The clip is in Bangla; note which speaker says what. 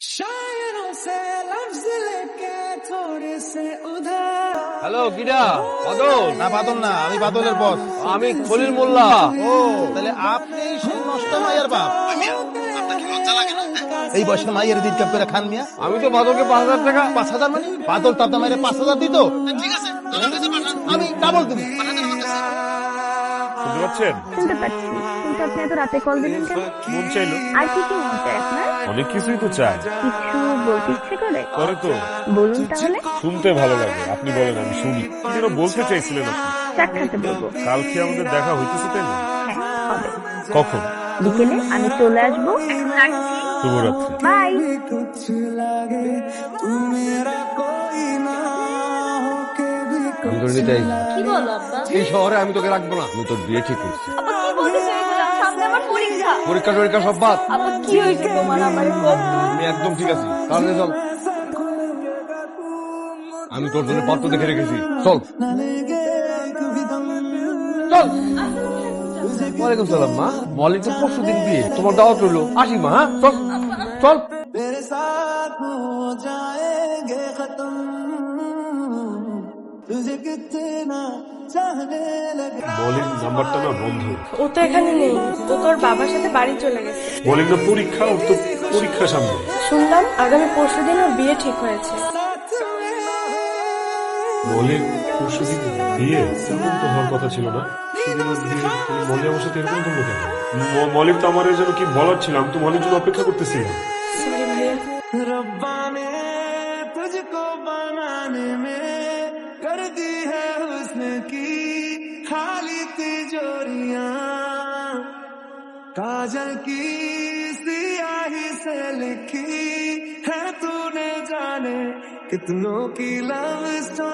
Speaker 1: शायरों से लफ्ज लेके थोड़े से उधर।
Speaker 2: হ্যালো কিডা? বাদল?
Speaker 3: না বাদল না, আমি বাদলের বস।
Speaker 2: আমি খলিল মোল্লা।
Speaker 3: ও তাহলে আপনি সেই নষ্ট মাইয়ার বাপ। আপনার কি লজ্জা লাগে না? এই বয়সে মাইয়ের দিন কাপ করে খান মিয়া।
Speaker 2: আমি তো বাদলকে ৫,০০০ টাকা।
Speaker 3: ৫,০০০ মানে বাদল তার মাইরে ৫,০০০ দিত। ঠিক আছে, আমার কাছে পাঠান, আমি ডাবল দেব। পাঠান আমার কাছে।
Speaker 4: শুনতে পাচ্ছেন?
Speaker 5: শুনতে পাচ্ছি, কিন্তু আপনি এত রাতে কল দিলেন কেন?
Speaker 4: মন চাইলো।
Speaker 5: আর কি কি মন চায় আপনার?
Speaker 4: অনেক কিছুই তো চাই।
Speaker 5: কিছু বলতে ইচ্ছে করে?
Speaker 4: করে তো।
Speaker 5: বলুন তাহলে।
Speaker 4: শুনতে ভালো লাগে, আপনি বলেন আমি শুনি। কি যেন বলতে চাইছিলেন আপনি?
Speaker 5: সাক্ষাতে বলবো।
Speaker 4: কালকে আমাদের দেখা হইতেছে তাই না?
Speaker 5: হ্যাঁ, হবে।
Speaker 4: কখন?
Speaker 5: বিকেলে আমি চলে আসবো। এখন রাখছি।
Speaker 4: শুভরাত্রি।
Speaker 5: বাই।
Speaker 1: कुछ लगे तू मेरा कोई ना हो के भी
Speaker 2: আমি তোর নিতেই।
Speaker 6: কি বলো আব্বা?
Speaker 2: এই শহরে আমি তোকে রাখবো না। আমি তোর বিয়ে ঠিক করছি।
Speaker 6: আব্বা কি বলতেছো এগুলো? সামনে আমার পরীক্ষা।
Speaker 2: পরীক্ষা সব বাদ।
Speaker 6: আব্বা কি হয়েছে তোমার? আমার কত
Speaker 2: আমি একদম ঠিক আছি। তাহলে চল, আমি তোর জন্য পাত্র দেখে রেখেছি। চল চল। ওয়ালাইকুম সালাম মা। মলিক তো পরশু দিন বিয়ে, তোমার দাওয়াত রইলো। আসি মা, হ্যাঁ? চল চল।
Speaker 1: तेरे साथ हो जाएंगे खत्म तुझे कितना चाहने लगे।
Speaker 4: বলিং নাম্বারটা না বন্ধ।
Speaker 7: ও তো এখানে নেই, তো তোর বাবার সাথে বাড়ি চলে গেছে।
Speaker 4: বলিং না পরীক্ষা, ওর তো পরীক্ষা সামনে।
Speaker 7: শুনলাম আগামী পরশুদিন ওর বিয়ে ঠিক হয়েছে।
Speaker 4: বলিং পরশুদিন বিয়ে? তেমন তো হওয়ার কথা ছিল না। সেদিন ওর বিয়ে, তুমি মলি আমার সাথে এরকম করলো কেন? মলিক তো আমার যেন কি বলার ছিল, আমি তো মলির জন্য অপেক্ষা করতেছিলাম।
Speaker 7: সরি ভাইয়া।
Speaker 1: रब्बा ने तुझको बनाने में कर दी है हुस्न की खाली तिजोरियां काजल की सियाही से लिखी है तूने जाने कितनों की लव स्टोरी।